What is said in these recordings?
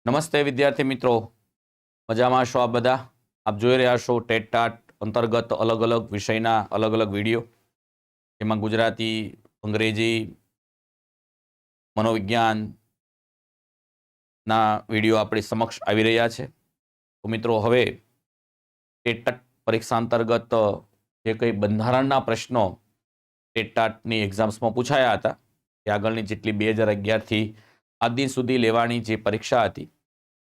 નમસ્તે વિદ્યાર્થી મિત્રો, મજામાં છો આપ બધા? આપ જોઈ રહ્યા છો ટેટ ટાટ અંતર્ગત અલગ અલગ વિષયના અલગ અલગ વિડીયો, જેમાં ગુજરાતી, અંગ્રેજી, મનોવિજ્ઞાનના વિડીયો આપણી સમક્ષ આવી રહ્યા છે. તો મિત્રો, હવે ટેટ ટાટ પરીક્ષા અંતર્ગત જે કંઈ બંધારણના પ્રશ્નો ટેટ ટાટની એક્ઝામ્સમાં પૂછાયા હતા તે આગળની જેટલી 2011થી આજ દિન સુધી લેવાની જે પરીક્ષા હતી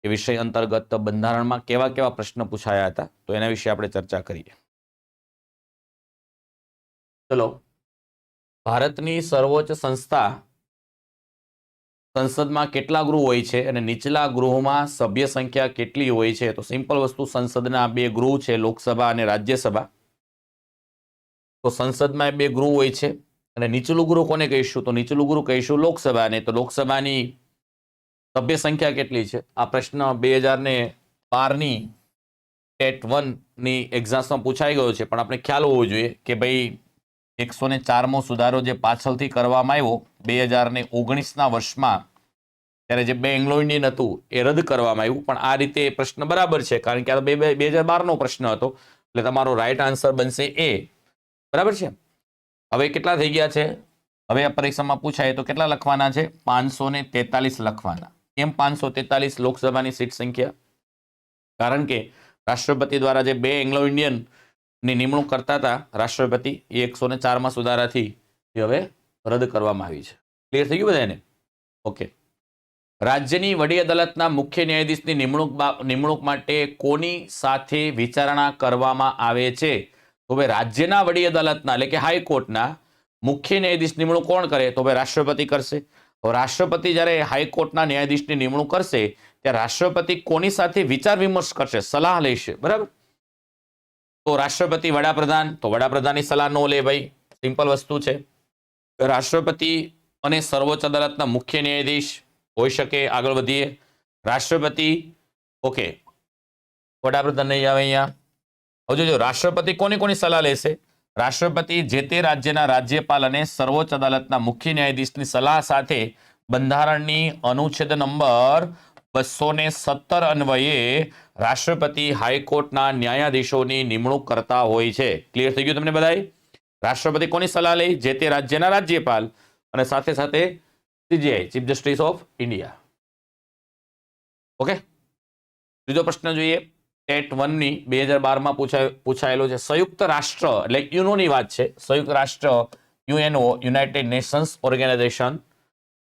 એ વિષય અંતર્ગત બંધારણમાં કેવા કેવા પ્રશ્ન પૂછાયા હતા તો એના વિશે આપણે ચર્ચા કરીએ. ચલો, ભારતની સર્વોચ્ચ સંસ્થા સંસદમાં કેટલા ગૃહ હોય છે અને નીચલા ગૃહમાં સભ્ય સંખ્યા કેટલી હોય છે? તો સિમ્પલ વસ્તુ, સંસદના 2 ગૃહ છે, લોકસભા અને રાજ્યસભા. તો સંસદમાં 2 ગૃહ હોય છે અને નીચલું ગૃહ કોને કહીશું? તો નીચલું ગૃહ કહીશું લોકસભાને. તો લોકસભાની સભ્ય સંખ્યા કેટલી છે? આ પ્રશ્ન 2012ની ટેટ 1ની એક્ઝામ્સમાં પૂછાઈ ગયો છે, પણ આપણે ખ્યાલ હોવો જોઈએ કે ભાઈ 104મો સુધારો જે પાછળથી કરવામાં આવ્યો 2019ના વર્ષમાં, ત્યારે જે 2 એંગ્લો ઇન્ડિયન હતું એ રદ કરવામાં આવ્યું. પણ આ રીતે પ્રશ્ન બરાબર છે, કારણ કે આ 2012નો પ્રશ્ન હતો, એટલે તમારો રાઈટ આન્સર બનશે એ. બરાબર છે. હવે કેટલા થઈ ગયા છે? હવે આ પરીક્ષામાં પૂછાય તો કેટલા લખવાના છે? 543 લખવાના. કેમ 543 લોકસભાની સીટ સંખ્યા? કારણ કે રાષ્ટ્રપતિ દ્વારા જે 2 એંગ્લો ઇન્ડિયનની નિમણૂક કરતા હતા રાષ્ટ્રપતિ, એ 104માં સુધારાથી હવે રદ કરવામાં આવી છે. ક્લિયર થઈ ગયું બધાને? ઓકે. રાજ્યની વડી અદાલતના મુખ્ય ન્યાયાધીશની નિમણૂક માટે કોની સાથે વિચારણા કરવામાં આવે છે? તો ભાઈ રાજ્યના વડી અદાલતના એટલે કે હાઈકોર્ટના મુખ્ય ન્યાયાધીશ નિમણૂક કોણ કરે? તો ભાઈ રાષ્ટ્રપતિ કરશે. રાષ્ટ્રપતિ જ્યારે હાઈકોર્ટના ન્યાયાધીશની નિમણૂક કરશે ત્યારે રાષ્ટ્રપતિ કોની સાથે વિચાર વિમર્શ કરશે? સલાહ લેશે. બરાબર. તો રાષ્ટ્રપતિ વડાપ્રધાન, તો વડાપ્રધાનની સલાહ ન લે ભાઈ, સિમ્પલ વસ્તુ છે. રાષ્ટ્રપતિ અને સર્વોચ્ચ અદાલતના મુખ્ય ન્યાયાધીશ હોઈ શકે. આગળ વધીએ. રાષ્ટ્રપતિ, ઓકે, વડાપ્રધાન નહીં આવે અહીંયા. હવે જોજો, રાષ્ટ્રપતિ કોની સલાહ લેશે? રાષ્ટ્રપતિ જે તે રાજ્યના રાજ્યપાલ અને સર્વોચ્ચ અદાલતના મુખ્ય ન્યાયાધીશની સલાહ સાથે બંધારણની અનુચ્છેદ નંબર 217 અન્વયે રાષ્ટ્રપતિ હાઈકોર્ટના ન્યાયાધીશોની નિમણૂક કરતા હોય છે. ક્લિયર થઈ ગયું તમને બધાય? રાષ્ટ્રપતિ કોની સલાહ લે? જે તે રાજ્યના રાજ્યપાલ અને સાથે સાથે CJI, chief justice of India. Okay. બીજો પ્રશ્ન જોઈએ. ટેટ 1ની 2012માં પૂછાયેલો છે. સંયુક્ત રાષ્ટ્ર એટલે યુનોની વાત છે. સંયુક્ત રાષ્ટ્ર UNO, United Nations organisation,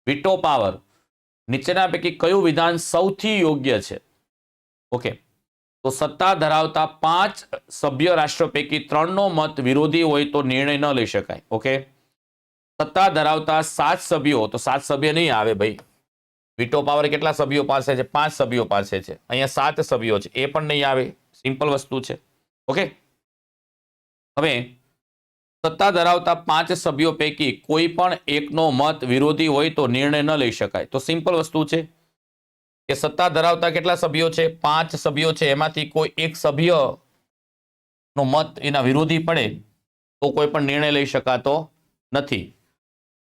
વિટો power નીચેના પૈકી કયું વિધાન સૌથી યોગ્ય છે? ઓકે. તો સત્તા ધરાવતા 5 સભ્ય રાષ્ટ્ર પૈકી 3નો મત વિરોધી હોય તો નિર્ણય ન લઈ શકાય. ઓકે. સત્તા ધરાવતા 7 સભ્યો, તો 7 સભ્ય નહીં આવે ભાઈ. વિટો પાવર કેટલા સભ્યો પાસે છે? 5 સભ્યો પાસે છે. અહીંયા 7 સભ્યો છે, એ પણ નહીં આવે. સિમ્પલ વસ્તુ છે. ઓકે. હવે સત્તા ધરાવતા 5 સભ્યો પૈકી કોઈ પણ એકનો મત વિરોધી હોય તો નિર્ણય ન લઈ શકાય. તો સિમ્પલ વસ્તુ છે કે સત્તા ધરાવતા કેટલા સભ્યો છે? 5 સભ્યો છે, એમાંથી કોઈ એક સભ્યનો મત એના વિરોધી પડે તો કોઈ પણ નિર્ણય લઈ શકાતો નથી.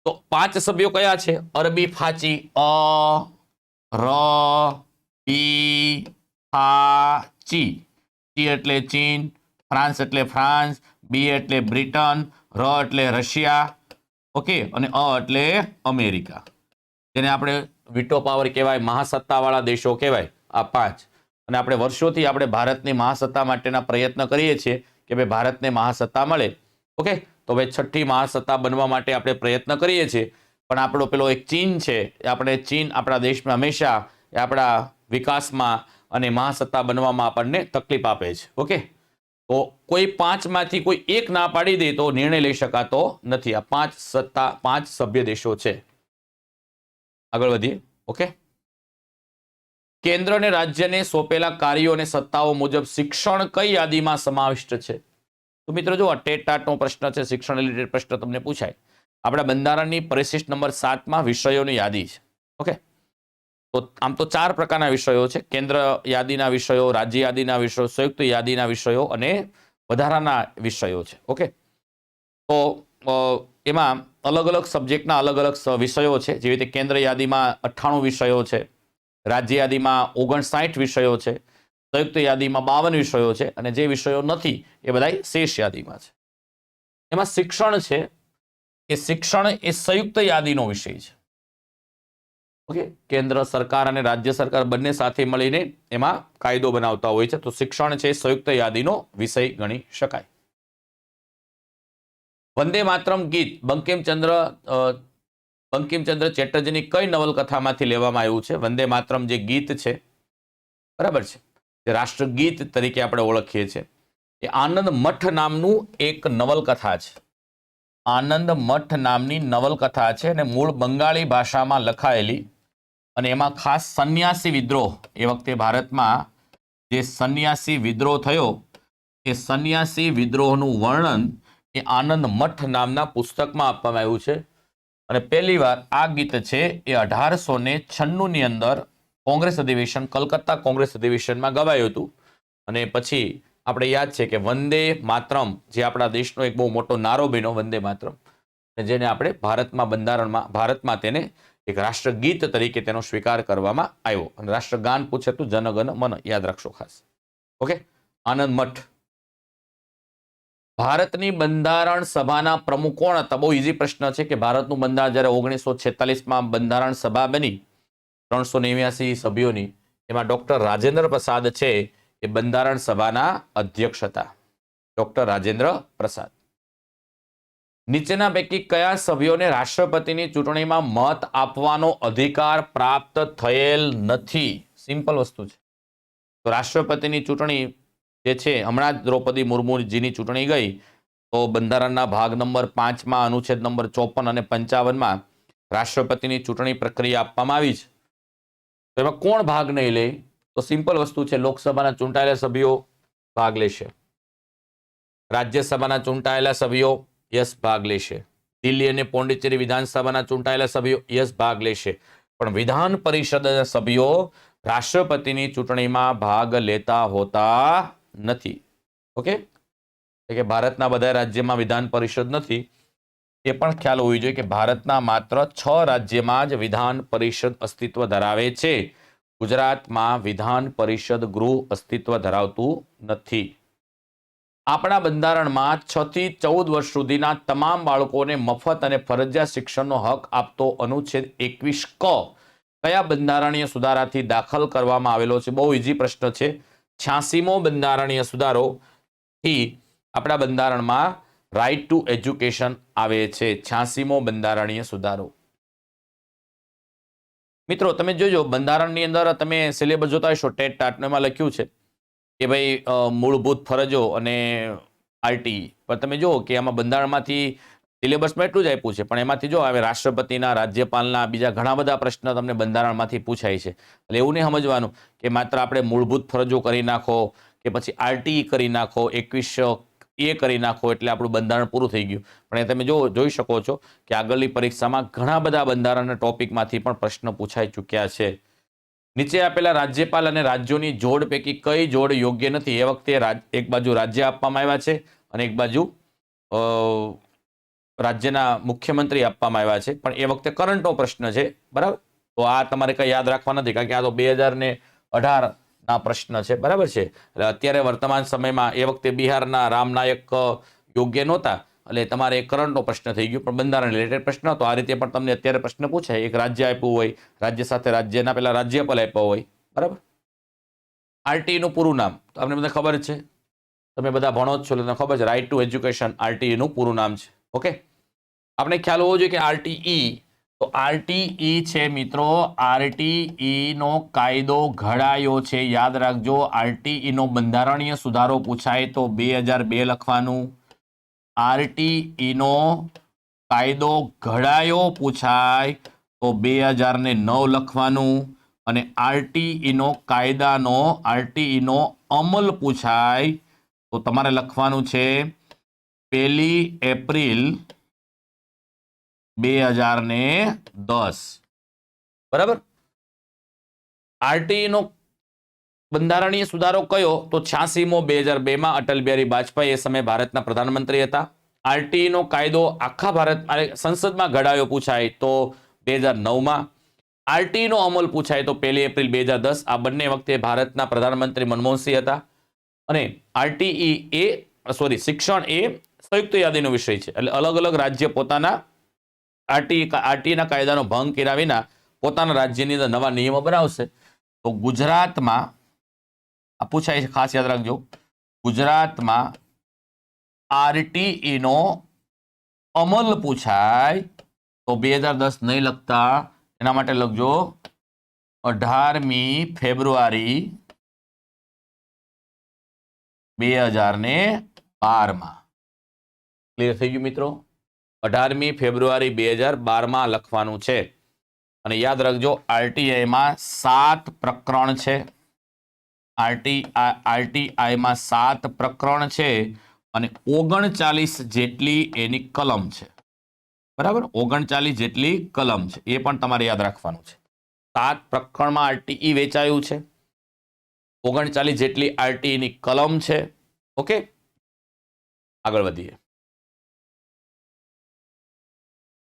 તો 5 સભ્યો કયા છે? અરબી ફાચી, અ, ર, ઈ, ફા, ચી. ચી એટલે ચીન, ફ્રાન્સ એટલે ફ્રાન્સ, બી એટલે બ્રિટન, ર એટલે રશિયા, ઓકે, અને અ એટલે અમેરિકા. જેને આપણે વિટો પાવર કહેવાય, મહાસત્તાવાળા દેશો કહેવાય આ 5. અને આપણે વર્ષોથી આપણે ભારતની મહાસત્તા માટેના પ્રયત્ન કરીએ છીએ કે ભાઈ ભારતને મહાસત્તા મળે. ઓકે. તો ભાઈ 6ઠ્ઠી મહાસત્તા બનવા માટે આપણે પ્રયત્ન કરીએ છીએ, પણ આપણો પેલો એક ચીન છે, ચીન આપણા દેશમાં હંમેશા આપણા વિકાસમાં અને મહાસત્તા બનવામાં આપણને તકલીફ આપે છે. ઓકે. તો કોઈ 5માંથી કોઈ એક ના પાડી દે તો નિર્ણય લઈ શકાતો નથી. આ 5 સભ્ય દેશો છે. આગળ વધીએ. ઓકે. કેન્દ્ર અને રાજ્યને સોંપેલા કાર્યો અને સત્તાઓ મુજબ શિક્ષણ કઈ યાદીમાં સમાવિષ્ટ છે? તો મિત્રો જો, ટેટ ટાટનો પ્રશ્ન છે, શિક્ષણ રિલેટેડ પ્રશ્ન તમને પૂછાય. આપણા બંધારણની પરિશિષ્ટ નંબર 7માં વિષયોની યાદી છે. ઓકે. તો આમ તો 4 પ્રકારના વિષયો છે: કેન્દ્ર યાદીના વિષયો, રાજ્ય યાદીના વિષયો, સંયુક્ત યાદીના વિષયો અને વધારાના વિષયો છે. ઓકે. તો એમાં અલગ અલગ સબ્જેક્ટના અલગ અલગ વિષયો છે. જેવી રીતે કેન્દ્ર યાદીમાં 98 વિષયો છે, રાજ્ય યાદીમાં 59 વિષયો છે, સંયુક્ત યાદીમાં 52 વિષયો છે, અને જે વિષયો નથી એ બધા શેષ યાદીમાં છે. એમાં શિક્ષણ છે એ શિક્ષણ એ સંયુક્ત યાદીનો વિષય છે. ઓકે, કેન્દ્ર સરકાર અને રાજ્ય સરકાર બંને સાથે મળીને એમાં કાયદો બનાવતા હોય છે, તો શિક્ષણ છે સંયુક્ત યાદીનો વિષય ગણી શકાય. વંદે માતરમ ગીત બંકિમચંદ્ર ચેટર્જીની કઈ નવલકથામાંથી લેવામાં આવ્યું છે? વંદે માતરમ જે ગીત છે, બરાબર છે, જે રાષ્ટ્રગીત તરીકે આપણે ઓળખીએ છીએ, એ આનંદ મઠ નામનું એક નવલકથા છે. આનંદ મઠ નામની નવલકથા છે અને મૂળ બંગાળી ભાષામાં લખાયેલી, અને એમાં ખાસ સંન્યાસી વિદ્રોહ, એ વખતે ભારતમાં જે સંન્યાસી વિદ્રોહ થયો એ સંન્યાસી વિદ્રોહનું વર્ણન એ આનંદ મઠ નામના પુસ્તકમાં આપવામાં આવ્યું છે. અને પહેલી વાર આ ગીત છે એ 1896ની અંદર કોંગ્રેસ અધિવેશન, કલકત્તા કોંગ્રેસ અધિવેશનમાં ગવાયું હતું. અને પછી આપણે યાદ છે કે વંદે માતરમ જે આપણા દેશનો એક બહુ મોટો નારો બન્યો, વંદે માતરમ, જેને આપણે ભારતમાં તેને એક રાષ્ટ્રગીત તરીકે તેનો સ્વીકાર કરવામાં આવ્યો. અને રાષ્ટ્રગાન પૂછે તો જનગણ મન યાદ રાખશો ખાસ. ઓકે, આનંદ મઠ. ભારતની બંધારણ સભાના પ્રમુખ કોણ હતા? બહુ ઇઝી પ્રશ્ન છે કે ભારતનું બંધારણ જ્યારે 1946માં બંધારણ સભા બની 389 સભ્યોની, એમાં ડોક્ટર રાજેન્દ્ર પ્રસાદ છે એ બંધારણ સભાના અધ્યક્ષ હતા. ડોક્ટર રાજેન્દ્ર પ્રસાદ. નીચેના પૈકી કયા સભ્યોને રાષ્ટ્રપતિની ચૂંટણીમાં મત આપવાનો અધિકાર પ્રાપ્ત થયેલ નથી? સિમ્પલ વસ્તુ છે. તો રાષ્ટ્રપતિની ચૂંટણી જે છે, હમણાં જ દ્રૌપદી મુર્મુજીની ચૂંટણી ગઈ, તો બંધારણના ભાગ નંબર 5માં અનુચ્છેદ નંબર 54 અને 55માં રાષ્ટ્રપતિની ચૂંટણી પ્રક્રિયા આપવામાં આવી છે. તો એમાં કોણ ભાગ નહીં લે? તો સિમ્પલ વસ્તુ છે, લોકસભાના ચૂંટાયેલા સભ્યો ભાગ લેશે, રાજ્યસભાના ચૂંટાયેલા સભ્યો યસ ભાગ લેશે, દિલ્હી અને પોંડિચેરી વિધાનસભાના ચૂંટાયેલા સભ્યો યસ ભાગ લેશે, પણ વિધાન પરિષદના સભ્યો રાષ્ટ્રપતિની ચૂંટણીમાં ભાગ લેતા હોતા નથી. ઓકે, કે ભારતના બધા રાજ્યમાં વિધાન પરિષદ નથી, એ પણ ખ્યાલ હોવી જોઈએ કે ભારતના માત્ર 6 રાજ્યમાં જ વિધાન પરિષદ અસ્તિત્વ ધરાવે છે. ગુજરાતમાં વિધાન પરિષદ ગૃહ અસ્તિત્વ ધરાવતું નથી. આપણા બંધારણમાં 6 થી 14 વર્ષ સુધીના તમામ બાળકોને મફત અને ફરજિયાત શિક્ષણનો હક આપતો અનુચ્છેદ 21 ક કયા બંધારણીય સુધારાથી દાખલ કરવામાં આવેલો છે? બહુ ઇઝી પ્રશ્ન છે. 86મો બંધારણીય સુધારો થી આપણા બંધારણમાં રાઇટ ટુ એજ્યુકેશન આવે છે. 86મો બંધારણીય સુધારો. મિત્રો તમે જોજો, બંધારણની અંદર તમે સિલેબસ જોતા હશો, ટેટ ટાટમાં એમાં લખ્યું છે કે ભાઈ મૂળભૂત ફરજો અને આરટી, પણ તમે જુઓ કે આમાં બંધારણમાંથી સિલેબસમાં એટલું જ આપ્યું છે, પણ એમાંથી જો હવે રાષ્ટ્રપતિના, રાજ્યપાલના બીજા ઘણા બધા પ્રશ્ન તમને બંધારણમાંથી પૂછાય છે. એટલે એવું નહીં સમજવાનું કે માત્ર આપણે મૂળભૂત ફરજો કરી નાખો કે પછી આરટી કરી નાખો, 21 એ કરી નાખો એટલે આપણું બંધારણ પૂરું થઈ ગયું. પણ એ તમે જોઈ શકો છો કે આગળની પરીક્ષામાં ઘણા બધા બંધારણના ટોપિકમાંથી પણ પ્રશ્ન પૂછાઈ ચૂક્યા છે. નીચે આપેલા રાજ્યપાલ અને રાજ્યોની જોડ પૈકી કઈ જોડ યોગ્ય નથી? એ વખતે એક બાજુ રાજ્ય આપવામાં આવ્યા છે અને એક બાજુ રાજ્યના મુખ્યમંત્રી આપવામાં આવ્યા છે, પણ એ વખતે કરંટનો પ્રશ્ન છે, બરાબર? તો આ તમારે કંઈ યાદ રાખવા નથી, કારણ કે આ તો 2018ના પ્રશ્ન છે, બરાબર છે? એટલે અત્યારે વર્તમાન સમયમાં એ વખતે બિહારના રામનાયક યોગ્ય નહોતા, એટલે તમારે કરંટનો પ્રશ્ન થઈ ગયો, પણ બંધારણ રિલેટેડ પ્રશ્ન હતો. આ રીતે પણ તમને અત્યારે પ્રશ્ન પૂછાય, એક રાજ્ય આપ્યું હોય, રાજ્ય સાથે રાજ્યના પેલા રાજ્યપાલ આપ્યા હોય, બરાબર? આરટીઈનું પૂરું નામ તો તમને બધા ખબર છે, તમે બધા ભણો જ છો, તમને ખબર છે, રાઇટ ટુ એજ્યુકેશન આરટીઈનું પૂરું નામ છે. ઓકે, આપણે ખ્યાલ હોવો જોઈએ કે આરટીઈ, તો આરટીઈ છે મિત્રો, આરટીઈનો કાયદો ઘડાયો છે. યાદ રાખજો, આરટીઈનો બંધારણીય સુધારો પૂછાય તો 2002 લખવાનું, આરટીઈનો કાયદો ઘડાયો પૂછાય તો 2009 લખવાનું, અને આરટીઈનો આરટીઈનો અમલ પૂછાય તો તમારે લખવાનું છે 1 એપ્રિલ 2010, બરાબર? આરટીઈનો બંધારણીય સુધારો કયો? તો 86મો 2002માં અટલ બિહારી વાજપેયી એ સમયે ભારતના પ્રધાનમંત્રી હતા. આરટીઈનો કાયદો આખા ભારત સંસદમાં ઘડાયો પૂછાય તો 2009માં, આરટીઈ નો અમલ પૂછાય તો 1 એપ્રિલ 2010. આ બંને વખતે ભારતના પ્રધાનમંત્રી મનમોહનસિંહ હતા. અને શિક્ષણ એ સંયુક્ત યાદીનો વિષય છે, એટલે અલગ અલગ રાજ્ય પોતાના આરટીઈના કાયદાનો ભંગ કર્યા વિના પોતાના રાજ્યની અંદર નવા નિયમો બનાવશે. તો ગુજરાતમાં આ પૂછાય છે, ખાસ યાદ રાખજો, ગુજરાતમાં આરટીઈ નો અમલ પૂછાય તો 2010 નહીં લખતા, એના માટે લખજો 18મી ફેબ્રુઆરી 2012. ક્લિયર થઈ ગયું મિત્રો? 18મી ફેબ્રુઆરી 2012 લખવાનું છે. અને યાદ રાખજો, આરટીઆઈમાં 7 પ્રકરણ છે. આરટીઆઈમાં 7 પ્રકરણ છે અને 39 જેટલી એની કલમ છે. બરાબર, 39 જેટલી કલમ છે, એ પણ તમારે યાદ રાખવાનું છે. 7 પ્રકરણમાં આરટીઈ વેચાયું છે, 39 જેટલી આરટીઈની કલમ છે. ઓકે, આગળ વધીએ.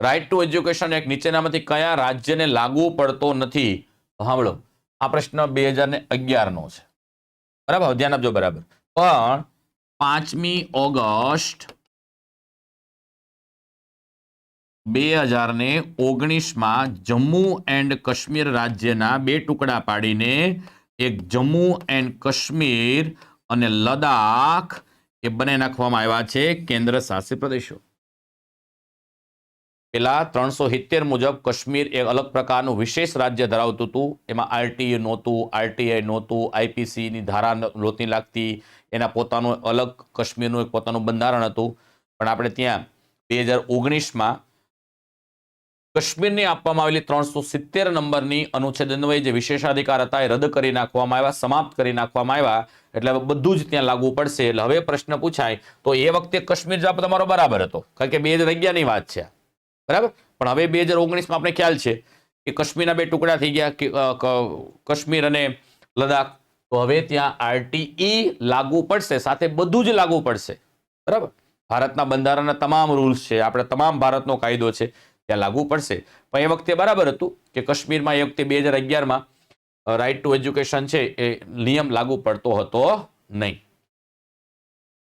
રાઇટ ટુ એજ્યુકેશન એક નીચેનામાંથી કયા રાજ્યને લાગુ પડતો નથી? સાંભળો, આ પ્રશ્ન 2011 છે. બરાબર, ધ્યાન આપજો બરાબર. પણ 5મી ઓગસ્ટ 2019 જમ્મુ એન્ડ કાશ્મીર રાજ્યના 2 ટુકડા પાડીને એક જમ્મુ એન્ડ કાશ્મીર અને લદાખ એ બંને નાખવામાં આવ્યા છે કેન્દ્ર શાસિત પ્રદેશો. પેલા 370 મુજબ કાશ્મીર એક અલગ પ્રકારનું વિશેષ રાજ્ય ધરાવતું હતું. એમાં આરટીઈ નહોતું, આરટીઆઈ નહોતું, આઈપીસીની ધારા નહોતી લાગતી, એના પોતાનું અલગ કાશ્મીરનું એક પોતાનું બંધારણ હતું. પણ આપણે ત્યાં 2019 કાશ્મીરને આપવામાં આવેલી 370 નંબરની અનુચ્છેદ અન્વયે જે વિશેષાધિકાર હતા એ રદ કરી નાખવામાં આવ્યા, સમાપ્ત કરી નાખવામાં આવ્યા. એટલે બધું જ ત્યાં લાગુ પડશે. એટલે હવે પ્રશ્ન પૂછાય તો એ વખતે કાશ્મીર જવાબ તમારો બરાબર હતો, કારણ કે 2011ની વાત છે. બરાબર, પણ હવે 2019 આપણે ખ્યાલ છે કે કાશ્મીરના 2 ટુકડા થઈ ગયા, કાશ્મીર અને લદાખ. તો હવે ત્યાં આરટીઈ લાગુ પડશે, સાથે બધું જ લાગુ પડશે. બરાબર, ભારતના બંધારણના તમામ રૂલ્સ છે, આપણે તમામ ભારતનો કાયદો છે, ત્યાં લાગુ પડશે. પણ એ વખતે બરાબર હતું કે કાશ્મીરમાં એ વખતે 2011 રાઇટ ટુ એજ્યુકેશન છે એ નિયમ લાગુ પડતો હતો નહીં.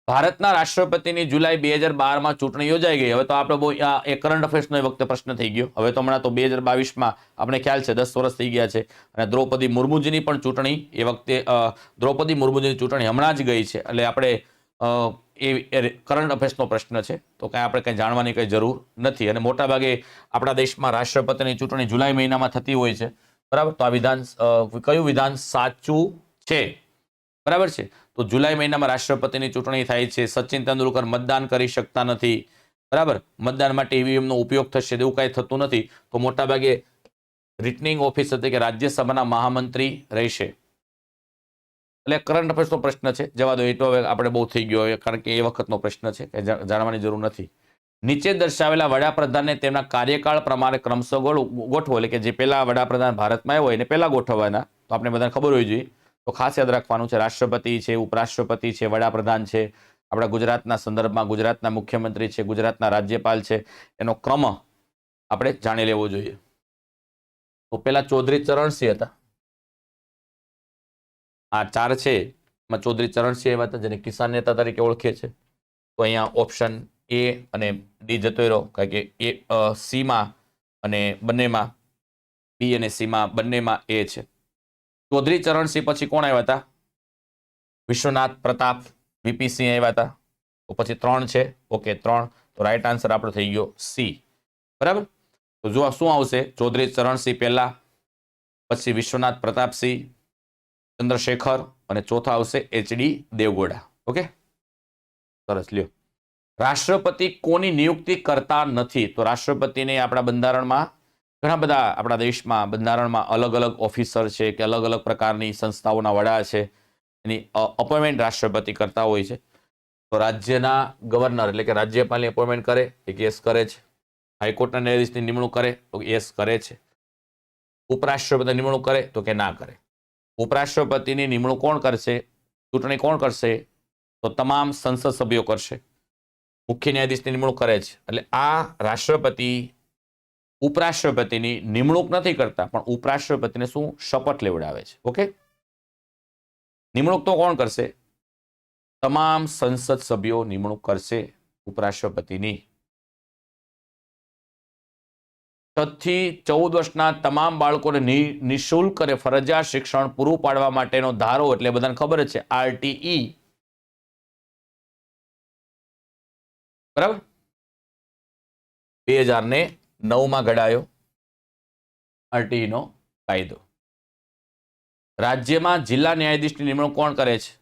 ભારતના રાષ્ટ્રપતિની જુલાઈ 2012 ચૂંટણી યોજાઈ ગઈ. હવે તો આપણે બહુ એ કરંટ અફેર્સનો એ વખતે પ્રશ્ન થઈ ગયો. હવે તો હમણાં તો 2022 આપણે ખ્યાલ છે 10 વર્ષ થઈ ગયા છે. અને દ્રૌપદી મુર્મુજીની પણ ચૂંટણી એ વખતે દ્રૌપદી મુર્મુજીની ચૂંટણી હમણાં જ ગઈ છે. એટલે આપણે એ કરંટ અફેર્સનો પ્રશ્ન છે, તો કાંઈ આપણે કંઈ જાણવાની કંઈ જરૂર નથી. અને મોટાભાગે આપણા દેશમાં રાષ્ટ્રપતિની ચૂંટણી જુલાઈ મહિનામાં થતી હોય છે. બરાબર, તો આ કયું વિધાન સાચું છે? બરાબર છે, તો જુલાઈ મહિનામાં રાષ્ટ્રપતિની ચૂંટણી થાય છે. સચિન તેંડુલકર મતદાન કરી શકતા નથી. બરાબર, મતદાન માટે ઈવીએમનો ઉપયોગ થશે એવું કાંઈ થતું નથી. તો મોટાભાગે રિટર્નિંગ ઓફિસર કે રાજ્યસભાના મહામંત્રી રહેશે. એટલે કરંટ અફેર્સનો પ્રશ્ન છે, જવા દો, એ તો હવે આપણે બહુ થઈ ગયો, કારણ કે એ વખતનો પ્રશ્ન છે, કે જાણવાની જરૂર નથી. નીચે દર્શાવેલા વડાપ્રધાનને તેમના કાર્યકાળ પ્રમાણે ક્રમશઃ ગોઠવો. એટલે કે જે પહેલા વડાપ્રધાન ભારતમાં આવ્યો એને પહેલા ગોઠવવાના, તો આપણે બધાને ખબર હોવી જોઈએ. તો ખાસ યાદ રાખવાનું છે, રાષ્ટ્રપતિ છે, ઉપરાષ્ટ્રપતિ છે, વડાપ્રધાન છે, આપણા ગુજરાતના સંદર્ભમાં ગુજરાતના મુખ્યમંત્રી છે, ગુજરાતના રાજ્યપાલ છે, એનો ક્રમ આપણે જાણી લેવો જોઈએ. તો પેલા ચૌધરી ચરણસિંહ હતા. આ 4 છે એમાં ચૌધરી ચરણસિંહ એવા હતા જેને કિસાન નેતા તરીકે ઓળખે છે. તો અહીંયા ઓપ્શન એ અને ડી જતો રહ્યો, કારણ કે એ સીમાં અને બંનેમાં, બી અને સીમાં બંનેમાં એ છે. ચૌધરી ચરણસિંહ પછી કોણ આવ્યા હતા? વિશ્વનાથ પ્રતાપ, વીપી સિંહ આવ્યા હતા. તો પછી 3 છે. ઓકે, 3. તો રાઈટ આન્સર આપણો થઈ ગયો સી. બરાબર, તો જો શું આવશે? ચૌધરી ચરણસિંહ પહેલા, પછી વિશ્વનાથ પ્રતાપસિંહ, ચંદ્રશેખર, અને ચોથા આવશે એચડી દેવગૌડા. ઓકે, સરસ. લ્યો, રાષ્ટ્રપતિ કોની નિયુક્તિ કરતા નથી? તો રાષ્ટ્રપતિને આપણા બંધારણમાં ઘણા બધા, આપણા દેશમાં બંધારણમાં અલગ અલગ ઓફિસર છે કે અલગ અલગ પ્રકારની સંસ્થાઓના વડા છે, એની અપોઇન્ટમેન્ટ રાષ્ટ્રપતિ કરતા હોય છે. તો રાજ્યના ગવર્નર એટલે કે રાજ્યપાલની અપોઇન્ટમેન્ટ કરે કે યસ કરે છે. હાઈકોર્ટના ન્યાયાધીશની નિમણૂક કરે તો યસ કરે છે. ઉપરાષ્ટ્રપતિ નિમણૂક કરે તો કે ના કરે. ઉપરાષ્ટ્રપતિની નિમણૂક કોણ કરશે? ચૂંટણી કોણ કરશે? તો તમામ સંસદ સભ્યો કરશે. મુખ્ય ન્યાયાધીશની નિમણૂક કરે છે. એટલે આ રાષ્ટ્રપતિ ઉપરાષ્ટ્રપતિની નિમણૂક નથી કરતા, પણ ઉપરાષ્ટ્રપતિને શું શપથ લેવડાવે છે. ઓકે, નિમણૂક તો કોણ કરશે? તમામ સંસદ સભ્યો નિમણૂક કરશે ઉપરાષ્ટ્રપતિની. 6 થી 14 વર્ષના તમામ બાળકોને નિઃશુલ્ક અને ફરજિયાત શિક્ષણ પૂરું પાડવા માટેનો ધારો, એટલે બધાને ખબર જ છે, RTE, બરાબર, 2009 ઘડાયો RTE નો કાયદો. રાજ્યમાં જિલ્લા ન્યાયાધીશની નિમણૂક કોણ કરે છે?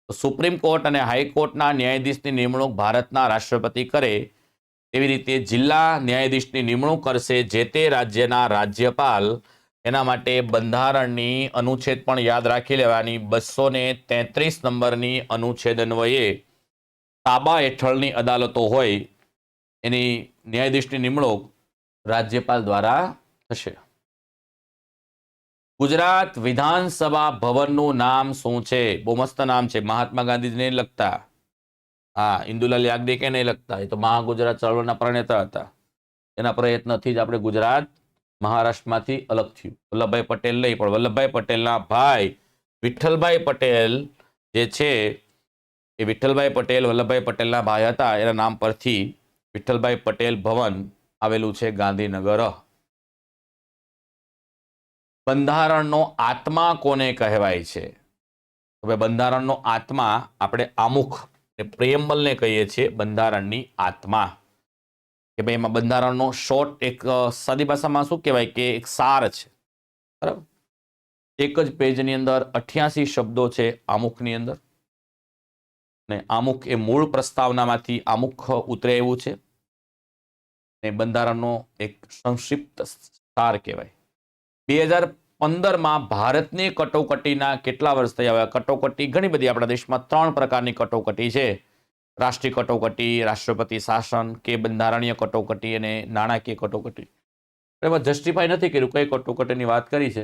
તો સુપ્રીમ કોર્ટ અને હાઈકોર્ટના ન્યાયાધીશની નિમણૂક ભારતના રાષ્ટ્રપતિ કરે. તેવી રીતે જિલ્લા ન્યાયાધીશની નિમણૂક કરશે જે તે રાજ્યના રાજ્યપાલ. એના માટે બંધારણની અનુચ્છેદ પણ યાદ રાખી લેવાની. 233 નંબરની અનુચ્છેદ અન્વયે તાબા હેઠળની અદાલતો હોય એની ન્યાયાધીશની નિમણૂક રાજ્યપાલ દ્વારા થશે. ગુજરાત વિધાનસભા ભવનનું નામ શું છે? બહુ મસ્ત નામ છે, મહાત્મા ગાંધીજીને લગતા. હા, ઇન્દુલાલ યાજ્ઞિકે નહીં લગતા, એ તો મહાગુજરાત ચળવળના પ્રણેતા હતા. એના પ્રયત્નથી જ આપણે ગુજરાત મહારાષ્ટ્રમાંથી અલગ થયું. વલ્લભભાઈ પટેલ નહીં, પણ વલ્લભભાઈ પટેલના ભાઈ વિઠ્ઠલભાઈ પટેલ જે છે એ વિઠ્ઠલભાઈ પટેલ વલ્લભભાઈ પટેલના ભાઈ હતા. એના નામ પરથી વિઠ્ઠલભાઈ પટેલ ભવન આવેલું છે ગાંધીનગર. બંધારણનો આત્મા કોને કહેવાય છે? હવે બંધારણનો આત્મા આપણે આમુખ પ્રિએમ્બલને કહીએ છીએ બંધારણની આત્મા. કે ભાઈ એમાં બંધારણનો શોર્ટ એક સાદી ભાષામાં શું કહેવાય કે એક સાર છે, બરાબર. એક જ પેજની અંદર 88 શબ્દો છે આમુખની અંદર, ને આમુખ એ મૂળ પ્રસ્તાવનામાંથી આમુખ ઉતરે એવું છે, ને બંધારણનો એક સંક્ષિપ્ત સાર કહેવાય. 2015માં ભારતની કટોકટીના કેટલા વર્ષ થયા? કટોકટી ઘણી બધી આપણા દેશમાં 3 પ્રકારની કટોકટી છે. રાષ્ટ્રીય કટોકટી, રાષ્ટ્રપતિ શાસન, કે બંધારણીય કટોકટી અને નાણાકીય કટોકટી. એમાં જસ્ટિફાઈ નથી કર્યું કઈ કટોકટીની વાત કરી છે,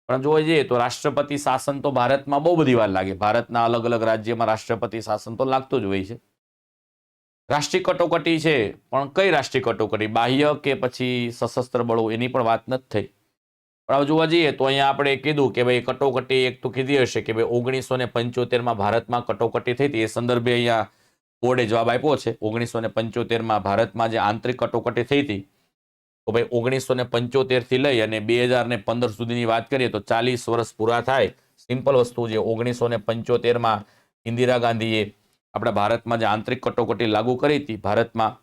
પણ જોવા જઈએ તો રાષ્ટ્રપતિ શાસન તો ભારતમાં બહુ બધી વાર લાગે. ભારતના અલગ અલગ રાજ્યમાં રાષ્ટ્રપતિ શાસન તો લાગતું જ હોય છે. રાષ્ટ્રીય કટોકટી છે, પણ કઈ રાષ્ટ્રીય કટોકટી? બાહ્ય કે પછી સશસ્ત્ર બળો? એની પણ વાત નથી થઈ. પણ હવે જોવા જઈએ તો અહીંયા આપણે કીધું કે ભાઈ કટોકટી એક તો કીધી હશે કે ભાઈ 1975માં ભારતમાં કટોકટી થઈ હતી. એ સંદર્ભે અહીંયા બોર્ડે જવાબ આપ્યો છે. 1975માં ભારતમાં જે આંતરિક કટોકટી થઈ હતી, તો ભાઈ 1975 થી લઈ અને 2015 સુધીની વાત કરીએ તો 40 વર્ષ પૂરા થાય. સિમ્પલ વસ્તુ છે, 1975માં ઇન્દિરા ગાંધીએ આપણા ભારતમાં જે આંતરિક કટોકટી લાગુ કરી હતી ભારતમાં,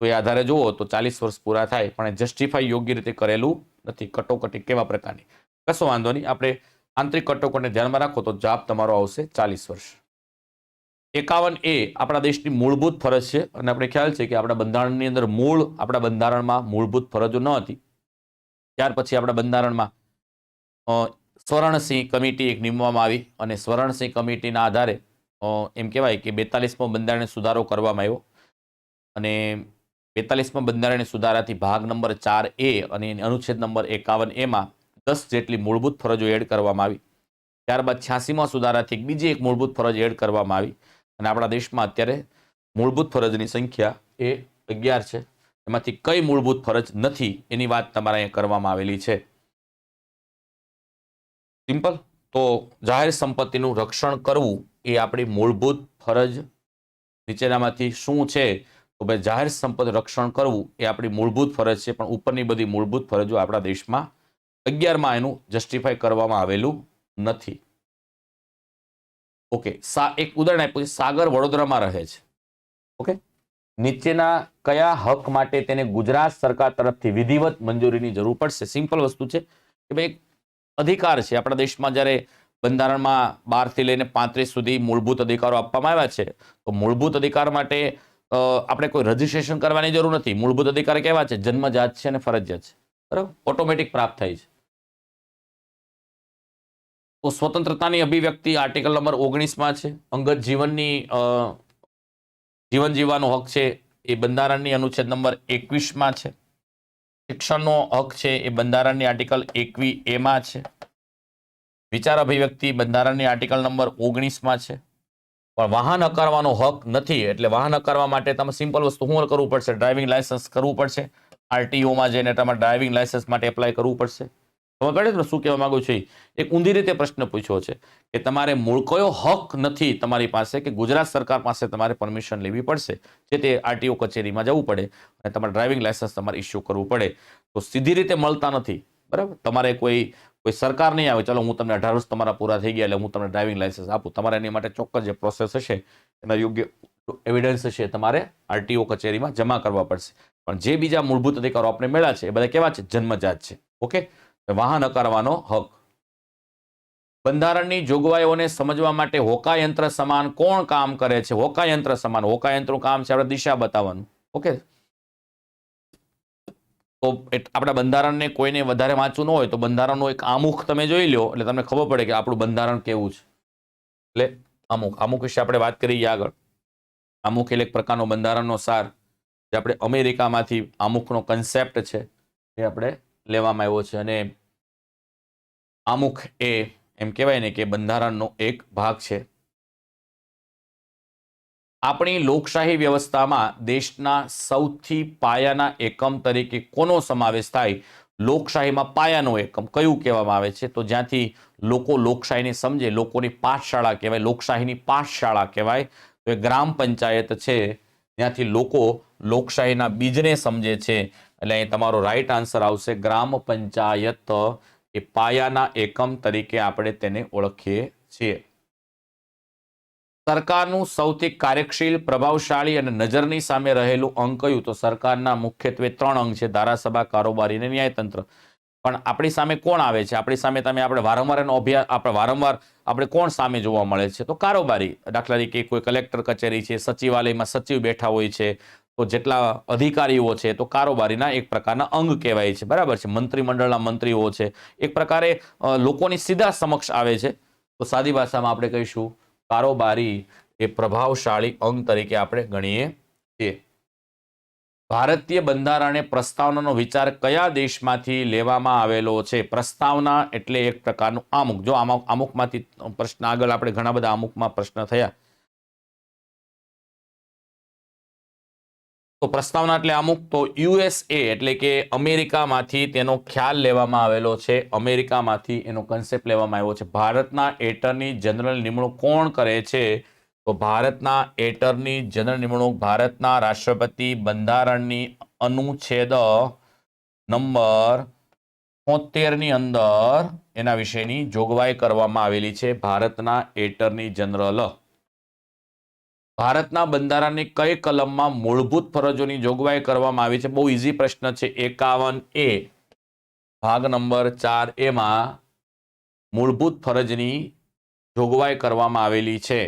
તો એ આધારે જુઓ તો 40 વર્ષ પૂરા થાય, પણ એ જસ્ટિફાઈ યોગ્ય રીતે કરેલું નથી. કટોકટી કેવા પ્રકારની? કશો વાંધો નહીં, આપણે આંતરિક કટોકટીને ધ્યાનમાં રાખો તો જવાબ તમારો આવશે 40 વર્ષ. 51A આપણા દેશની મૂળભૂત ફરજ છે, અને આપણે ખ્યાલ છે કે આપણા બંધારણની અંદર આપણા બંધારણમાં મૂળભૂત ફરજો ન હતી. ત્યાર પછી આપણા બંધારણમાં સ્વર્ણસિંહ કમિટી એક નિમવામાં આવી, અને સ્વર્ણસિંહ કમિટીના આધારે એમ કહેવાય કે 42મો બંધારણીય સુધારો કરવામાં આવ્યો, અને 42મા બંધારણીય સુધારાથી ભાગ નંબર 4A અને અનુચ્છેદ નંબર 51A માં 10 જેટલી મૂળભૂત ફરજો એડ કરવામાં આવી. ત્યારબાદ 86મા સુધારાથી બીજી એક મૂળભૂત ફરજ એડ કરવામાં આવી, અને આપણા દેશમાં અત્યારે મૂળભૂત ફરજની સંખ્યા એ 11 છે. એમાંથી કઈ મૂળભૂત ફરજ નથી એની વાત તમારે અહીંયા કરવામાં આવેલી છે. સિમ્પલ. તો જાહેર સંપત્તિનું રક્ષણ કરવું એ આપણી મૂળભૂત ફરજ. નીચેનામાંથી શું છે? તો ભાઈ જાહેર સંપત્તિ રક્ષણ કરવું એ આપણી મૂળભૂત ફરજ છે, પણ ઉપરની બધી મૂળભૂત ફરજો આપણા દેશમાં 11માં એનું જસ્ટિફાઈ કરવામાં આવેલું નથી. ઓકે, એક ઉદાહરણ આપ્યું છે. સાગર વડોદરામાં રહે છે. ઓકે, નીચેના કયા હક માટે તેને ગુજરાત સરકાર તરફથી વિધિવત મંજૂરીની જરૂર પડશે? સિમ્પલ વસ્તુ છે કે ભાઈ અધિકાર છે આપણા દેશમાં. જ્યારે બંધારણમાં 12 થી લઈને 35 સુધી મૂળભૂત અધિકારો આપવામાં આવ્યા છે, તો મૂળભૂત અધિકાર માટે આપણે કોઈ રજીસ્ટ્રેશન કરવાની જરૂર નથી. મૂળભૂત અધિકાર કેવા છે? જન્મજાત છે અને ફરજિયાત છે, બરાબર, ઓટોમેટિક પ્રાપ્ત થાય છે. તો સ્વતંત્રતાની અભિવ્યક્તિ આર્ટિકલ નંબર 19માં છે. અંગત જીવન જીવવાનો હક છે એ બંધારણની અનુચ્છેદ નંબર 21માં છે. શિક્ષણનો હક છે એ બંધારણની આર્ટિકલ 21A છે. વિચાર અભિવ્યક્તિ બંધારણની આર્ટિકલ નંબર 19માં છે. પણ વાહન હકારવાનો હક નથી. એટલે વાહન હકારવા માટે તમે સિમ્પલ વસ્તુ શું કરવું પડશે? ડ્રાઇવિંગ લાયસન્સ કરવું પડશે. આરટીઓમાં જઈને તમારે ડ્રાઇવિંગ લાયસન્સ માટે એપ્લાય કરવું પડશે. તમે પડે ને શું કહેવા માંગુ છું? એક ઊંધી રીતે પ્રશ્ન પૂછ્યો છે કે તમારે મૂળ કયો હક નથી તમારી પાસે કે ગુજરાત સરકાર પાસે તમારે પરમિશન લેવી પડશે, જે તે આરટીઓ કચેરીમાં જવું પડે અને તમારે ડ્રાઇવિંગ લાયસન્સ તમારે ઇસ્યુ કરવું પડે. તો સીધી રીતે મળતા નથી, બરાબર. તમારે કોઈ સરકાર નહીં આવે, ચલો હું તમને 18 વર્ષ તમારા પૂરા થઈ ગયા એટલે હું તમને ડ્રાઇવિંગ લાયસન્સ આપું. તમારે એની માટે ચોક્કસ જે પ્રોસેસ હશે, એના યોગ્ય એવિડન્સ હશે, તમારે આરટીઓ કચેરીમાં જમા કરવા પડશે. પણ જે બીજા મૂળભૂત અધિકારો આપણે મેળવ્યા છે એ બધા કેવા છે? જન્મજાત છે. ઓકે. વાહન હકારવાનો હક. બંધારણની જોગવાઈઓને સમજવા માટે હોકાયંત્ર સમાન કોણ કામ કરે છે? હોકાયંત્ર સમાન. હોકાયંત્રનું કામ છે આપણે દિશા બતાવવાનું. ઓકે. તો આપણા બંધારણને કોઈને વધારે વાંચવું ન હોય તો બંધારણનું એક આમુખ તમે જોઈ લો એટલે તમને ખબર પડે કે આપણું બંધારણ કેવું છે. એટલે આમુખ વિશે આપણે વાત કરીએ આગળ. આમુખ એટલે એક પ્રકારનો બંધારણનો સાર, જે આપણે અમેરિકામાંથી આમુખનો કન્સેપ્ટ છે એ આપણે લેવામાં આવ્યો છે. અને આમુખ એ એમ કહેવાય ને કે બંધારણનો એક ભાગ છે. આપણી લોકશાહી વ્યવસ્થામાં દેશના સૌથી પાયાના એકમ તરીકે કોનો સમાવેશ થાય? લોકશાહીમાં પાયાનો એકમ કયું કહેવામાં આવે છે? તો જ્યાંથી લોકો લોકશાહીને સમજે, લોકોની પાઠશાળા કહેવાય, લોકશાહીની પાઠશાળા કહેવાય. તો એ ગ્રામ પંચાયત છે, ત્યાંથી લોકો લોકશાહીના બીજને સમજે છે. એટલે અહીં તમારો રાઈટ આન્સર આવશે ગ્રામ પંચાયત. એ પાયાના એકમ તરીકે આપણે તેને ઓળખીએ છીએ. સરકારનું સૌથી કાર્યશીલ, પ્રભાવશાળી અને નજરની સામે રહેલું અંગ કયું? તો સરકારના મુખ્યત્વે 3 અંગ છે: ધારાસભા, કારોબારી અને ન્યાયતંત્ર. પણ આપણી સામે કોણ આવે છે? આપણી સામે આપણે વારંવાર આપણે કોણ સામે જોવા મળે છે? તો કારોબારી. દાખલા તરીકે કોઈ કલેક્ટર કચેરી છે, સચિવાલયમાં સચિવ બેઠા હોય છે, તો જેટલા અધિકારીઓ છે તો કારોબારીના એક પ્રકારના અંગ કહેવાય છે, બરાબર છે. મંત્રીમંડળના મંત્રીઓ છે, એક પ્રકારે લોકોની સીધા સમક્ષ આવે છે. તો સાદી ભાષામાં આપણે કહીશું કારોબારી એ પ્રભાવશાળી અંગ તરીકે આપણે ગણીએ છીએ. ભારતીય બંધારણે પ્રસ્તાવનાનો વિચાર કયા દેશમાંથી લેવામાં આવેલો છે? પ્રસ્તાવના એટલે એક પ્રકારનું આમુખ. જો આમુખમાંથી પ્રશ્ન આગળ આપણે ઘણા બધા આમુખમાં પ્રશ્ન થયા. તો પ્રસ્તાવના એટલે આમુખ. તો યુએસએ એટલે કે અમેરિકામાંથી તેનો ખ્યાલ લેવામાં આવેલો છે. અમેરિકામાંથી એનો કન્સેપ્ટ લેવામાં આવ્યો છે. ભારતના એટર્ની જનરલ નિમણૂક કોણ કરે છે? તો ભારતના એટર્ની જનરલ નિમણૂક ભારતના રાષ્ટ્રપતિ બંધારણની અનુચ્છેદ નંબર 73 ની અંદર એના વિશેની જોગવાઈ કરવામાં આવેલી છે. ભારતના એટર્ની જનરલ. ભારતના બંધારણની કઈ કલમમાં મૂળભૂત ફરજોની જોગવાઈ કરવામાં આવી છે? બહુ ઇઝી પ્રશ્ન છે. 51A ભાગ નંબર 4A માં મૂળભૂત ફરજની જોગવાઈ કરવામાં આવેલી છે.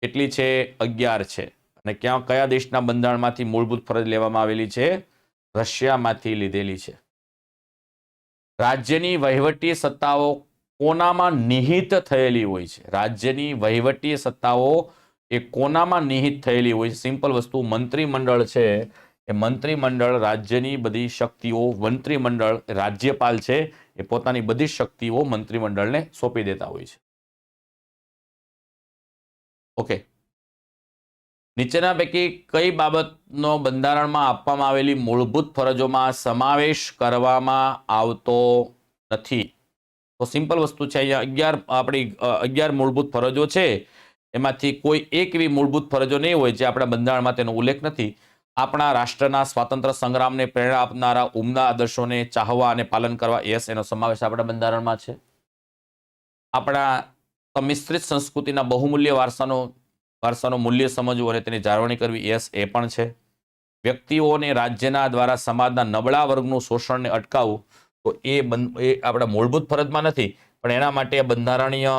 કેટલી છે? 11 છે. અને કયા દેશના બંધારણમાંથી મૂળભૂત ફરજ લેવામાં આવેલી છે? રશિયામાંથી લીધેલી છે. રાજ્યની વહીવટી સત્તાઓ કોનામાં નિહિત થયેલી હોય છે? રાજ્યની વહીવટી સત્તાઓ એ કોનામાં નિહિત થયેલી હોય છે? સિમ્પલ વસ્તુ, મંત્રીમંડળ છે એ મંત્રીમંડળ રાજ્યની બધી શક્તિઓ, મંત્રીમંડળ રાજ્યપાલ છે એ પોતાની બધી શક્તિઓ મંત્રીમંડળને સોંપી દેતા હોય છે. ઓકે. નીચેના પૈકી કઈ બાબતનો બંધારણમાં આપવામાં આવેલી મૂળભૂત ફરજોમાં સમાવેશ કરવામાં આવતો નથી? તો સિમ્પલ વસ્તુ છે, અહીંયા 11 મૂળભૂત ફરજો છે, એમાંથી કોઈ એક એવી મૂળભૂત ફરજો નહીં હોય જે આપણા બંધારણમાં તેનો ઉલ્લેખ નથી. આપણા રાષ્ટ્રના સ્વાતંત્ર્ય સંગ્રામને પ્રેરણા આપનારા ઉમદા આદર્શોને ચાહવા અને પાલન કરવા, યસ, એનો સમાવેશ આપણા બંધારણમાં છે. આપણા સંમિશ્રિત સંસ્કૃતિના બહુમૂલ્ય વારસાનો મૂલ્ય સમજવું અને તેની જાળવણી કરવી, યસ, એ પણ છે. વ્યક્તિઓને રાજ્યના દ્વારા સમાજના નબળા વર્ગનું શોષણને અટકાવવું, તો એ આપણા મૂળભૂત ફરજમાં નથી, પણ એના માટે બંધારણીય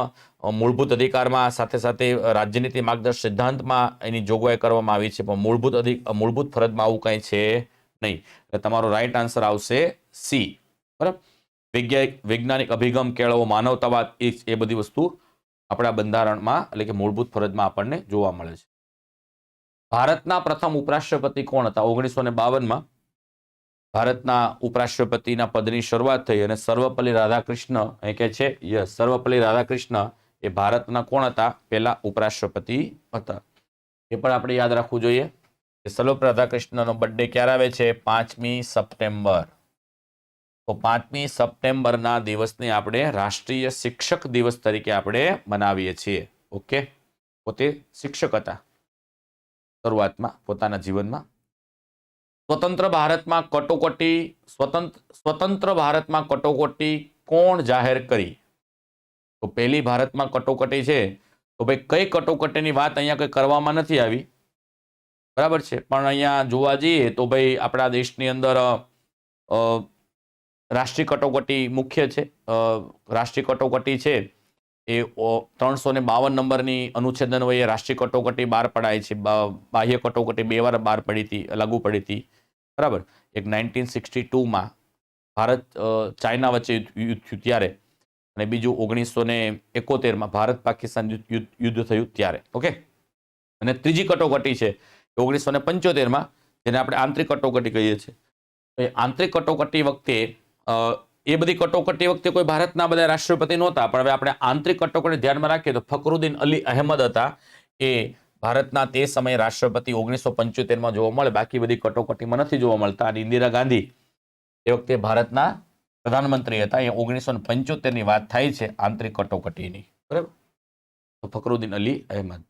મૂળભૂત અધિકારમાં સાથે સાથે રાજ્યનીતિ માર્ગદર્શક સિદ્ધાંતમાં એની જોગવાઈ કરવામાં આવી છે. પણ મૂળભૂત ફરજમાં આવું કંઈ છે નહીં. એટલે તમારો રાઈટ આન્સર આવશે સી. બરાબર. વૈજ્ઞાનિક અભિગમ કેળવવો, માનવતાવાદ, એ બધી વસ્તુ આપણા બંધારણમાં એટલે કે મૂળભૂત ફરજમાં આપણને જોવા મળે છે. ભારતના પ્રથમ ઉપરાષ્ટ્રપતિ કોણ હતા? 1952માં ભારતના ઉપરાષ્ટ્રપતિના પદની શરૂઆત થઈ અને સર્વપલ્લી રાધાકૃષ્ણ એ કહે છે, યસ, સર્વપલ્લી રાધાકૃષ્ણ એ ભારતના કોણ હતા? પહેલા ઉપરાષ્ટ્રપતિ હતા. એ પણ આપણે યાદ રાખવું જોઈએ. સર્વપલ્લી રાધાકૃષ્ણનો બર્થડે ક્યારે આવે છે? 5મી સપ્ટેમ્બર. તો 5મી સપ્ટેમ્બરના દિવસને આપણે રાષ્ટ્રીય શિક્ષક દિવસ તરીકે આપણે મનાવીએ છીએ. ઓકે, પોતે શિક્ષક હતા શરૂઆતમાં પોતાના જીવનમાં. સ્વતંત્ર ભારતમાં કટોકટી કોણ જાહેર કરી? તો પહેલી ભારતમાં કટોકટી છે, તો ભાઈ કઈ કટોકટીની વાત અહીંયા કંઈ કરવામાં નથી આવી, બરાબર છે. પણ અહીંયા જોવા જઈએ તો ભાઈ આપણા દેશની અંદર રાષ્ટ્રીય કટોકટી મુખ્ય છે. રાષ્ટ્રીય કટોકટી છે એ 352 નંબરની અનુચ્છેદન વયે રાષ્ટ્રીય કટોકટી બહાર પડાય છે. બાહ્ય કટોકટી 2 વાર બહાર પડી હતી, લાગુ પડી હતી, બરાબર. એક 1962માં ભારત ચાઇના વચ્ચે યુદ્ધ થયું ત્યારે, અને બીજું 1971માં ભારત પાકિસ્તાન યુદ્ધ થયું ત્યારે. ઓકે, અને ત્રીજી કટોકટી છે 1975માં, જેને આપણે આંતરિક કટોકટી કહીએ છીએ. એ આંતરિક કટોકટી વખતે એ બધી કટોકટી વખતે કોઈ ભારતના બધા રાષ્ટ્રપતિ નહોતા, પણ હવે આપણે આંતરિક કટોકટી ધ્યાનમાં રાખીએ તો ફખરુદ્દીન અલી અહેમદ હતા. એ ભારતના તે સમયે રાષ્ટ્રપતિ 1975માં જોવા મળે, બાકી બધી કટોકટીમાં નથી જોવા મળતા. અને ઇન્દિરા ગાંધી એ વખતે ભારતના પ્રધાનમંત્રી હતા. એ 1975ની વાત થાય છે આંતરિક કટોકટીની, બરાબર. તો ફખરુદ્દીન અલી અહેમદ.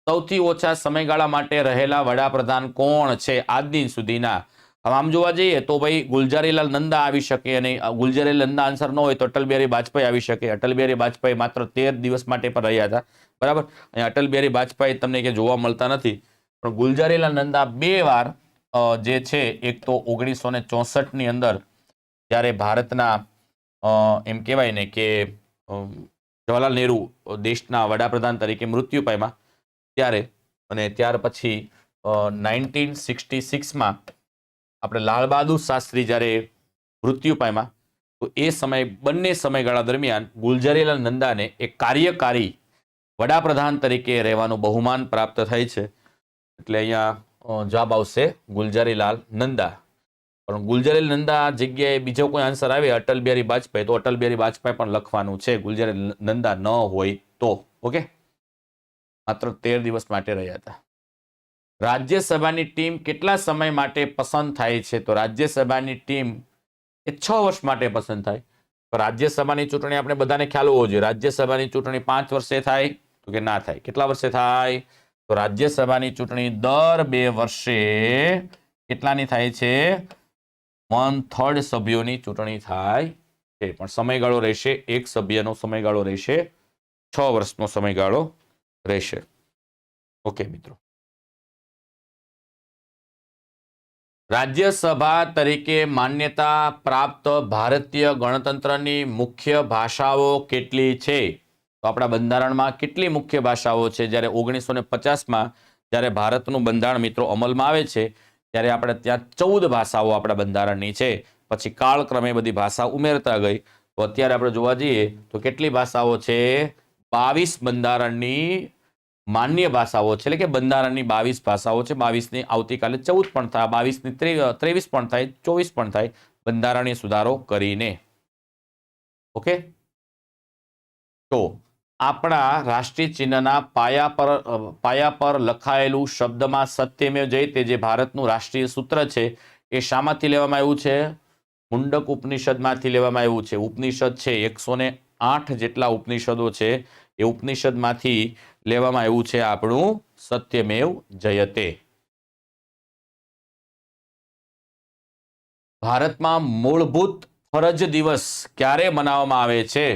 સૌથી ઓછા સમયગાળા માટે રહેલા વડાપ્રધાન કોણ છે આજ દિન સુધીના? આમ જોવા જઈએ તો ભાઈ ગુલઝારીલાલ નંદા આવી શકે, અને ગુલઝારીલાલ નંદા આન્સર ન હોય તો અટલ બિહારી વાજપેયી આવી શકે. અટલ બિહારી વાજપેયી માત્ર 13 દિવસ માટે પણ રહ્યા હતા, બરાબર. અહીંયા અટલ બિહારી વાજપેયી તમને કે જોવા મળતા નથી, પણ ગુલઝારીલાલ નંદા 2 વાર જે છે, એક તો 1964ની અંદર જ્યારે ભારતના એમ કહેવાય ને કે જવાહરલાલ નહેરુ દેશના વડાપ્રધાન તરીકે મૃત્યુ પામ્યા ત્યારે, અને ત્યાર પછી 1966માં આપણે લાલ બહાદુર શાસ્ત્રી જ્યારે મૃત્યુ પામ્યા, તો એ સમય બંને સમયગાળા દરમિયાન ગુલઝારીલાલ નંદાને એક કાર્યકારી વડાપ્રધાન તરીકે રહેવાનું બહુમાન પ્રાપ્ત થાય છે. એટલે અહીંયા જવાબ આવશે ગુલઝારીલાલ નંદા. પણ ગુલઝારીલાલ નંદા જગ્યાએ બીજો કોઈ આન્સર આવે અટલ બિહારી વાજપેયી, તો અટલ બિહારી વાજપેયી પણ લખવાનું છે, ગુલઝારીલાલ નંદા ન હોય તો. ઓકે, માત્ર 13 દિવસ માટે રહ્યા હતા. રાજ્યસભાની ટીમ કેટલા સમય માટે પસંદ થાય છે? તો રાજ્યસભાની ટીમ એ 6 વર્ષ માટે પસંદ થાય. તો રાજ્યસભાની ચૂંટણી આપણે બધાને ખ્યાલ હોવો જોઈએ. રાજ્યસભાની ચૂંટણી 5 વર્ષે થાય? તો કે ના થાય. કેટલા વર્ષે થાય? તો રાજ્યસભાની ચૂંટણી દર 2 વર્ષે કેટલાની થાય છે? 1/3 સભ્યોની ચૂંટણી થાય છે. પણ સમયગાળો રહેશે, એક સભ્યનો સમયગાળો રહેશે 6 વર્ષનો સમયગાળો રહેશે. ઓકે મિત્રો, રાજ્યસભા તરીકે માન્યતા પ્રાપ્ત ભારતીય ગણતંત્રની મુખ્ય ભાષાઓ કેટલી છે? તો આપણા બંધારણમાં કેટલી મુખ્ય ભાષાઓ છે? જ્યારે 1950માં જ્યારે ભારતનું બંધારણ મિત્રો અમલમાં આવે છે, ત્યારે આપણે ત્યાં 14 ભાષાઓ આપણા બંધારણની છે. પછી કાળક્રમે બધી ભાષા ઉમેરતા ગઈ. તો અત્યારે આપણે જોવા જઈએ તો કેટલી ભાષાઓ છે? 22 બંધારણની માન્ય ભાષાઓ છે, એટલે કે બંધારણની 22 ભાષાઓ છે. 22ની આવતીકાલે 14 પણ થાય, 22ની 23 પણ થાય, 24 પણ થાય, બંધારણીય સુધારો કરીને. ઓકે, તો આપણા રાષ્ટ્રીય ચિહ્નના પાયા પર લખાયેલું શબ્દમાં સત્યમેવ જયતે, જે ભારતનું રાષ્ટ્રીય સૂત્ર છે, એ શામાંથી લેવામાં આવ્યું છે? મુંડક ઉપનિષદમાંથી લેવામાં આવ્યું છે. ઉપનિષદ છે 108 જેટલા ઉપનિષદો છે, એ ઉપનિષદમાંથી લેવામાં આવ્યું છે આપણું સત્યમેવ જયતે. ભારતમાં મૂળભૂત ફરજ દિવસ ક્યારે મનાવવામાં આવે છે?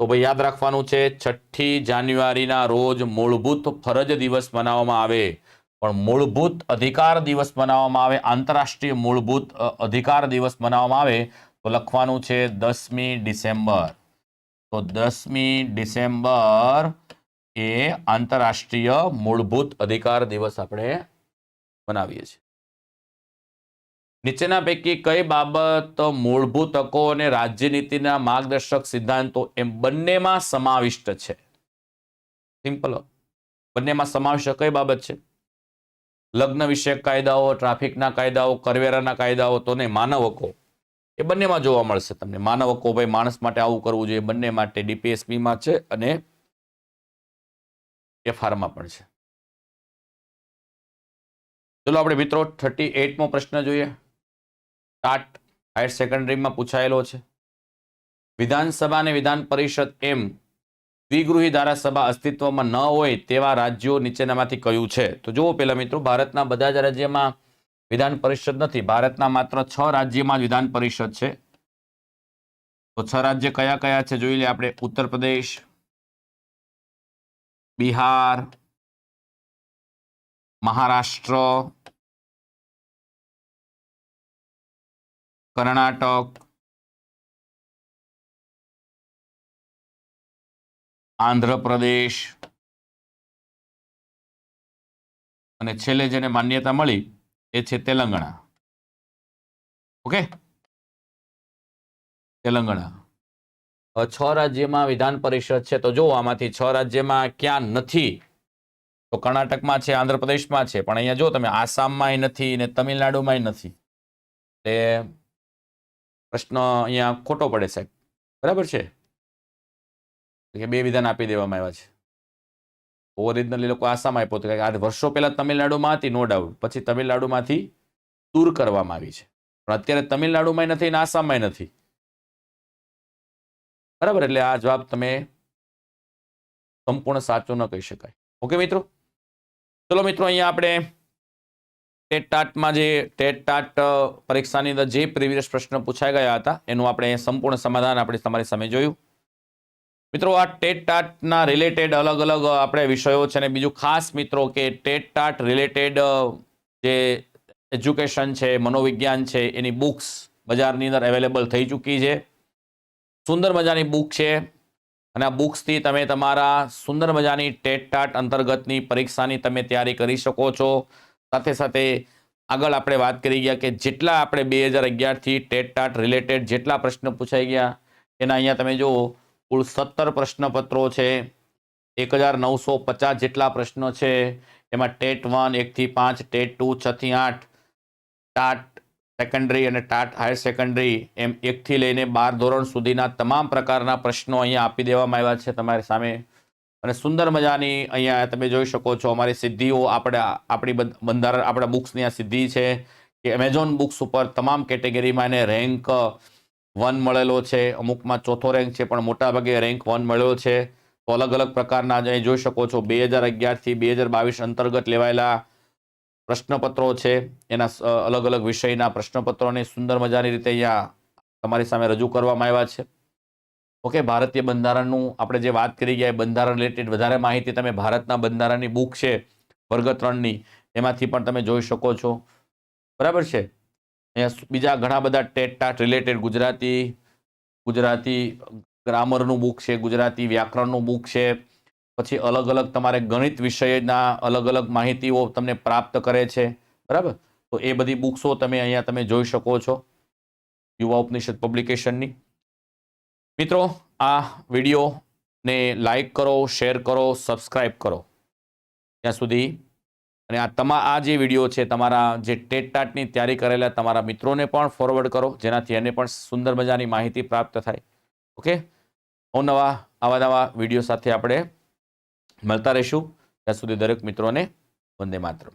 તો ભાઈ યાદ રાખવાનું છે, 6ઠી જાન્યુઆરીના રોજ મૂળભૂત ફરજ દિવસ મનાવવામાં આવે. પણ મૂળભૂત અધિકાર દિવસ મનાવવામાં આવે, આંતરરાષ્ટ્રીય મૂળભૂત અધિકાર દિવસ મનાવવામાં આવે તો લખવાનું છે 10મી ડિસેમ્બર. તો 10મી ડિસેમ્બર એ આંતરરાષ્ટ્રીય મૂળભૂત અધિકાર દિવસ આપણે મનાવીએ છીએ. નીચેના પૈકી કઈ બાબત મૂળભૂત હકો અને રાજ્યનીતિના માર્ગદર્શક સિદ્ધાંતો એમ બંનેમાં સમાવિષ્ટ છે? સિમ્પલ, બંનેમાં સમાવિષ્ટ કઈ બાબત છે? લગ્ન વિષયક કાયદાઓ, ટ્રાફિકના કાયદાઓ, કરવેરાના કાયદાઓ, તો નહીં, માનવ હકો એ બંનેમાં જોવા મળશે તમને. માનવ હકો ભાઈ માણસ માટે આવું કરવું જોઈએ, બંને માટે DPSPમાં છે અને FRમાં પણ છે. ચલો આપણે મિત્રો 38મો પ્રશ્ન જોઈએ. ટાટ હાયર સેકન્ડરીમાં પૂછાયેલો છે. વિધાનસભા અને વિધાન પરિષદ એમ દ્વિગૃહી ધારાસભા અસ્તિત્વમાં ન હોય તેવા રાજ્યો નીચેનામાંથી કયું છે? તો જુઓ પહેલા મિત્રો, ભારતના બધા જ રાજ્યમાં વિધાન પરિષદ નથી. ભારતના માત્ર 6 રાજ્યમાં જ વિધાન પરિષદ છે. તો 6 રાજ્ય કયા કયા છે જોઈ લે આપણે. ઉત્તર પ્રદેશ, બિહાર, મહારાષ્ટ્ર, કર્ણાટક, આંધ્રપ્રદેશ અને છેલ્લે જેને માન્યતા મળી એ છે તેલંગાણા. ઓકે, તેલંગાણા. 6 રાજ્યમાં વિધાન પરિષદ છે. તો જો આમાંથી 6 રાજ્યમાં ક્યાં નથી? તો કર્ણાટકમાં છે, આંધ્રપ્રદેશમાં છે, પણ અહીંયા જો તમે આસામમાં નથી ને તમિલનાડુમાં નથી. એટલે પ્રશ્ન અહીંયા ખોટો પડે સાહેબ. બરાબર છે કે 2 વિધાન આપી દેવામાં આવ્યા છે. ઓરિજિનલી લોકો આસામ આપ્યો હતો, આ વર્ષો પહેલા તમિલનાડુમાં હતી, નો ડાઉટ. પછી તમિલનાડુમાંથી દૂર કરવામાં આવી છે, પણ અત્યારે તમિલનાડુમાં નથી ને આસામમાં નથી. બરાબર, એટલે આ જવાબ તમે સંપૂર્ણ સાચો ન કહી શકાય. ઓકે મિત્રો, ચલો મિત્રો, અહીંયા આપણે ટેટ ટાટમાં જે ટેટ ટાટ પરીક્ષાની અંદર જે પ્રીવિયસ પ્રશ્ન પૂછાઈ ગયા હતા એનું આપણે સંપૂર્ણ સમાધાન આપણે તમારી સામે જોયું. મિત્રો, આ ટેટ ટાટના રિલેટેડ અલગ અલગ આપણે વિષયો છે. અને બીજું ખાસ મિત્રો કે ટેટ ટાટ રિલેટેડ જે એજ્યુકેશન છે, મનોવિજ્ઞાન છે, એની બુક્સ બજારની અંદર અવેલેબલ થઈ ચૂકી છે. સુંદર મજાની બુક છે અને આ બુક્સથી તમે તમારા સુંદર મજાની ટેટ ટાટ અંતર્ગતની પરીક્ષાની તમે તૈયારી કરી શકો છો. સાથે સાથે આગળ આપણે વાત કરી ગયા કે જેટલા આપણે 2011થી ટેટ ટાટ રિલેટેડ જેટલા પ્રશ્ન પૂછાઈ ગયા એના અહીંયા તમે જુઓ કુલ 17 પ્રશ્નપત્રો છે. 1950 જેટલા પ્રશ્નો છે. એમાં ટેટ 1 1 થી 5, ટેટ 2 6 થી 8, ટાટ સેકન્ડરી અને ટાટ હાયર સેકન્ડરી એમ 1 થી લઈને 12 ધોરણ સુધીના તમામ પ્રકારના પ્રશ્નો અહીંયા આપી દેવામાં આવ્યા છે તમારી સામે. અને સુંદર મજાની અહીંયા તમે જોઈ શકો છો અમારી સિદ્ધિઓ. આપણી બંધારણ આપણા બુક્સની આ સિદ્ધિ છે કે એમેઝોન બુક્સ ઉપર તમામ કેટેગરીમાં એને રેન્ક 1 મળેલો છે. અમુકમાં 4થો રેન્ક છે, પણ મોટાભાગે રેન્ક 1 મળ્યો છે. તો અલગ અલગ પ્રકારના અહીં જોઈ શકો છો 2011થી 2022 અંતર્ગત લેવાયેલા પ્રશ્નપત્રો છે. એના અલગ અલગ વિષયના પ્રશ્નપત્રોને સુંદર મજાની રીતે અહીંયા તમારી સામે રજૂ કરવામાં આવ્યા છે. ઓકે, ભારતીય બંધારણનું આપણે જે વાત કરી ગયા બંધારણ રિલેટેડ વધારે માહિતી તમે ભારતના બંધારણની બુક છે વર્ગ 3ની એમાંથી પણ તમે જોઈ શકો છો. બરાબર છે. અહીંયા બીજા ઘણા બધા ટેટ ટાટ રિલેટેડ ગુજરાતી ગ્રામરનું બુક છે, ગુજરાતી વ્યાકરણનું બુક છે. પછી અલગ અલગ તમારે ગણિત વિષયના અલગ અલગ માહિતીઓ તમને પ્રાપ્ત કરે છે. બરાબર, તો એ બધી બુક્સો તમે અહીંયા તમે જોઈ શકો છો યુવા ઉપનિષદ પબ્લિકેશનની. મિત્રો, આ વિડીયોને લાઈક કરો, શેર કરો, સબસ્ક્રાઈબ કરો ત્યાં સુધી. અને આ જે વિડીયો છે તમારા જે ટેટ ટાટની તૈયારી કરેલા તમારા મિત્રોને પણ ફોરવર્ડ કરો, જેનાથી એને પણ સુંદર મજાની માહિતી પ્રાપ્ત થાય. ઓકે, આવા નવા વિડીયો સાથે આપણે મળતા રહીશું. ત્યાં સુધી દરેક મિત્રોને વંદે માતરમ.